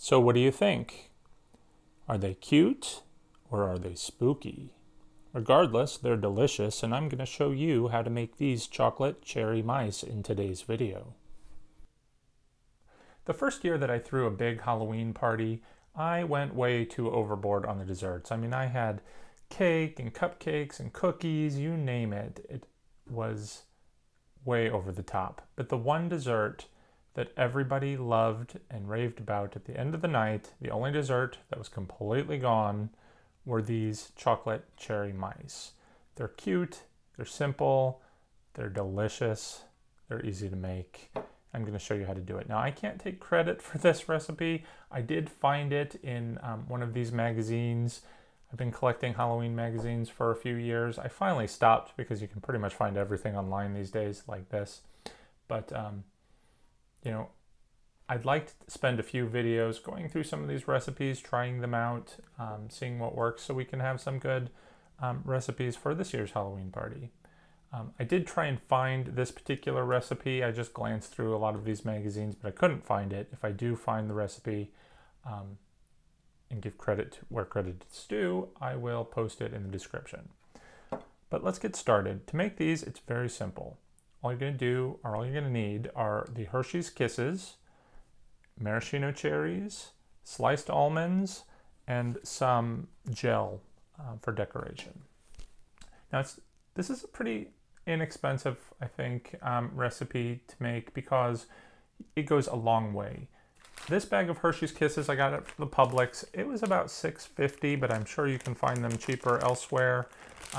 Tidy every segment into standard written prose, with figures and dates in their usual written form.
So what do you think? Are they cute or are they spooky? Regardless, they're delicious, and I'm going to show you how to make these chocolate cherry mice in today's video. The first year that I threw a big Halloween party, I went way too overboard on the desserts. I mean, I had cake and cupcakes and cookies, you name it. It was way over the top. But the one dessert that everybody loved and raved about at the end of the night, the only dessert that was completely gone, were these chocolate cherry mice. They're cute, they're simple, they're delicious, they're easy to make. I'm going to show you how to do it. Now, I can't take credit for this recipe. I did find it in one of these magazines. I've been collecting Halloween magazines for a few years. I finally stopped because you can pretty much find everything online these days like this. But, you know, I'd like to spend a few videos going through some of these recipes, trying them out, seeing what works so we can have some good recipes for this year's Halloween party. I did try and find this particular recipe. I just glanced through a lot of these magazines, but I couldn't find it. If I do find the recipe and give credit where credit is due, I will post it in the description. But let's get started. To make these, it's very simple. All you're going to need are the Hershey's Kisses, maraschino cherries, sliced almonds, and some gel for decoration. Now, this is a pretty inexpensive, I think, recipe to make because it goes a long way. This bag of Hershey's Kisses, I got it from the Publix. It was about $6.50, but I'm sure you can find them cheaper elsewhere.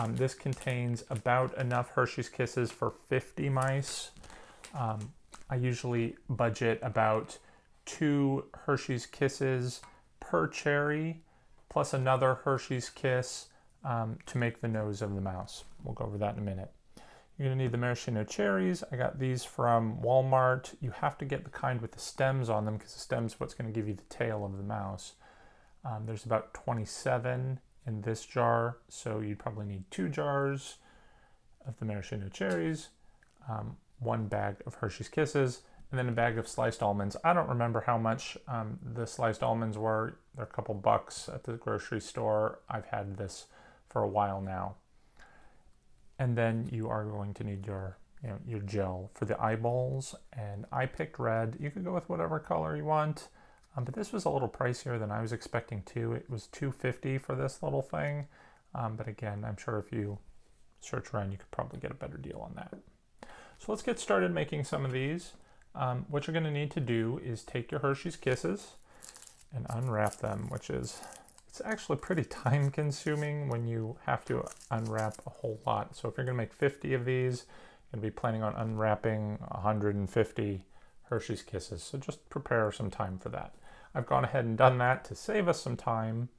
This contains about enough Hershey's Kisses for 50 mice. I usually budget about 2 Hershey's Kisses per cherry, plus another Hershey's Kiss to make the nose of the mouse. We'll go over that in a minute. You're going to need the maraschino cherries. I got these from Walmart. You have to get the kind with the stems on them because the stems are what's going to give you the tail of the mouse. There's about 27 in this jar, so you'd probably need 2 jars of the maraschino cherries, 1 bag of Hershey's Kisses, and then a bag of sliced almonds. I don't remember how much the sliced almonds were. They're a couple bucks at the grocery store. I've had this for a while now. And then you are going to need your gel for the eyeballs. And I picked red. You could go with whatever color you want. But this was a little pricier than I was expecting too. It was $2.50 for this little thing. But again, I'm sure if you search around, you could probably get a better deal on that. So let's get started making some of these. What you're going to need to do is take your Hershey's Kisses and unwrap them, it's actually pretty time consuming when you have to unwrap a whole lot. So if you're going to make 50 of these, you're going to be planning on unwrapping 150 Hershey's Kisses. So just prepare some time for that. I've gone ahead and done that to save us some time.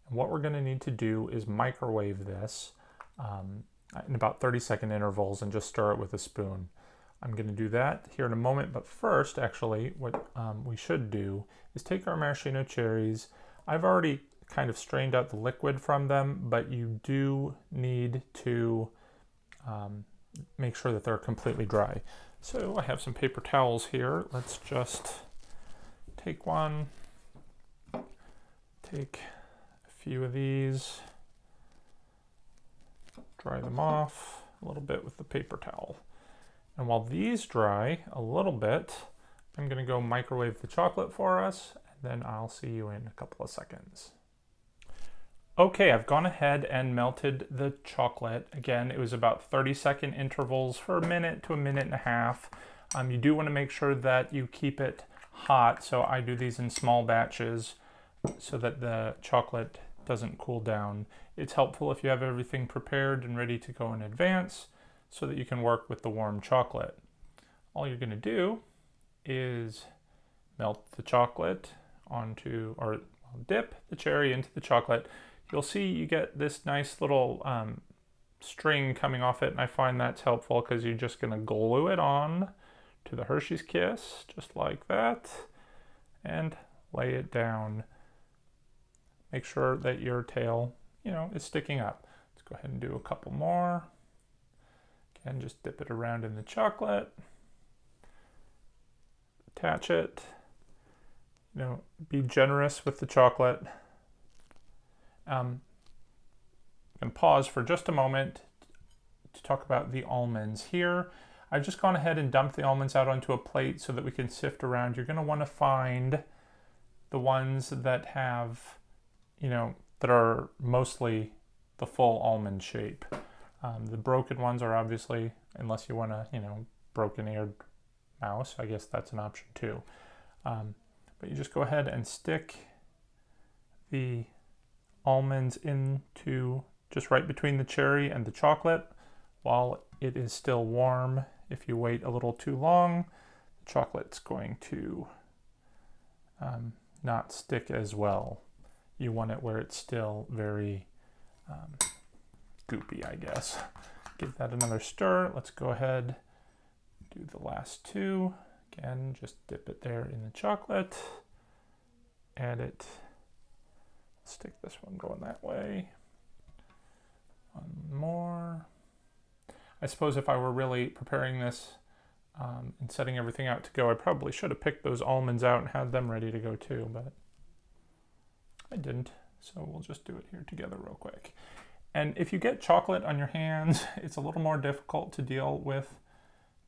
And what we're going to need to do is microwave this in about 30-second intervals and just stir it with a spoon. I'm going to do that here in a moment, but first, actually, what we should do is take our maraschino cherries. I've already kind of strained out the liquid from them, but you do need to make sure that they're completely dry. So I have some paper towels here. Let's just take one, take a few of these, dry them off a little bit with the paper towel. And while these dry a little bit, I'm going to go microwave the chocolate for us, and then I'll see you in a couple of seconds. Okay, I've gone ahead and melted the chocolate. Again, it was about 30-second intervals for a minute to a minute and a half. You do want to make sure that you keep it hot, so I do these in small batches so that the chocolate doesn't cool down. It's helpful if you have everything prepared and ready to go in advance so that you can work with the warm chocolate. All you're going to do is melt the chocolate dip the cherry into the chocolate. You'll see you get this nice little string coming off it, and I find that's helpful because you're just going to glue it on to the Hershey's Kiss, just like that, and lay it down. Make sure that your tail, is sticking up. Let's go ahead and do a couple more. Again, just dip it around in the chocolate, attach it, be generous with the chocolate. And pause for just a moment to talk about the almonds. Here, I've just gone ahead and dumped the almonds out onto a plate so that we can sift around. You're going to want to find the ones that have, that are mostly the full almond shape. The broken ones are obviously, unless you want a, broken-eared mouse, I guess that's an option too. But you just go ahead and stick the almonds into just right between the cherry and the chocolate while it is still warm. If you wait a little too long, the chocolate's going to not stick as well. You want it where it's still very goopy, I guess. Give that another stir. Let's go ahead, do the last two. Again, just dip it there in the chocolate. Add it. Stick this one going that way. One more. I suppose if I were really preparing this and setting everything out to go, I probably should have picked those almonds out and had them ready to go too, but I didn't. So we'll just do it here together real quick. And if you get chocolate on your hands, it's a little more difficult to deal with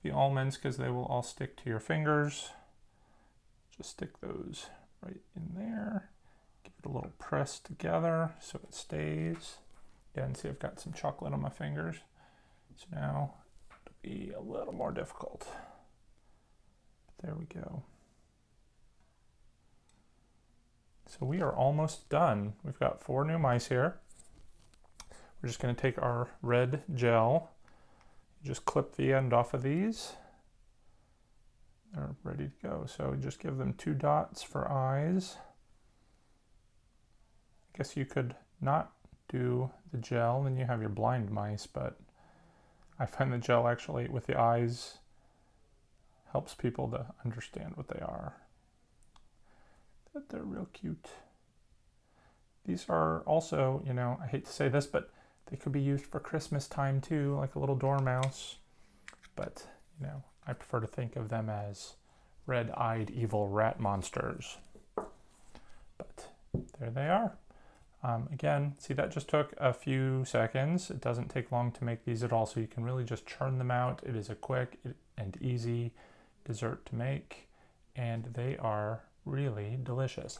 the almonds because they will all stick to your fingers. Just stick those right in there. Give it a little press together so it stays. Again, see I've got some chocolate on my fingers. So now it'll be a little more difficult. There we go. So we are almost done. We've got 4 new mice here. We're just going to take our red gel, just clip the end off of these. They're ready to go. So just give them 2 dots for eyes. I guess you could not do the gel, then you have your blind mice, but I find the gel actually with the eyes helps people to understand what they are. But they're real cute. These are also, I hate to say this, but they could be used for Christmas time too, like a little dormouse. But, I prefer to think of them as red-eyed evil rat monsters. But there they are. Again, see that just took a few seconds. It doesn't take long to make these at all, so you can really just churn them out. It is a quick and easy dessert to make, and they are really delicious.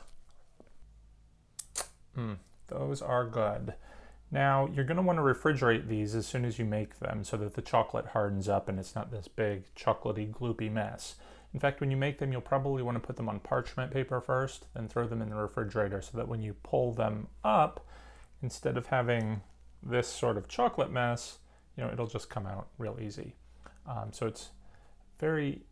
Those are good. Now, you're going to want to refrigerate these as soon as you make them so that the chocolate hardens up and it's not this big chocolatey gloopy mess. In fact, when you make them, you'll probably want to put them on parchment paper first, then throw them in the refrigerator so that when you pull them up, instead of having this sort of chocolate mess, it'll just come out real easy. So it's very,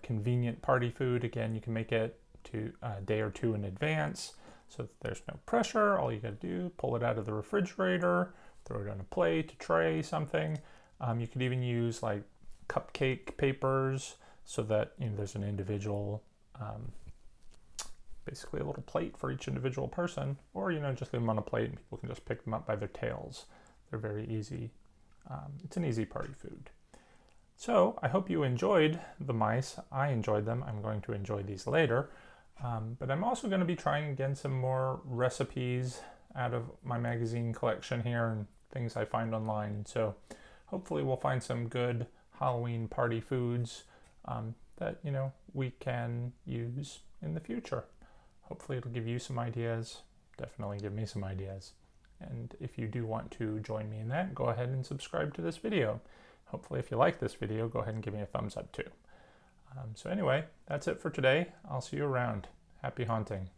convenient party food. Again, you can make it to a day or 2 in advance so that there's no pressure. All you got to do, pull it out of the refrigerator, throw it on a plate, a tray, something. You could even use like cupcake papers so that there's an individual, basically a little plate for each individual person, or just leave them on a plate and people can just pick them up by their tails. They're very easy. It's an easy party food. So I hope you enjoyed the mice. I enjoyed them. I'm going to enjoy these later. But I'm also going to be trying again some more recipes out of my magazine collection here and things I find online. So hopefully we'll find some good Halloween party foods that we can use in the future. Hopefully it'll give you some ideas. Definitely give me some ideas. And if you do want to join me in that, go ahead and subscribe to this video. Hopefully if you like this video, go ahead and give me a thumbs up too. So anyway, that's it for today. I'll see you around. Happy haunting.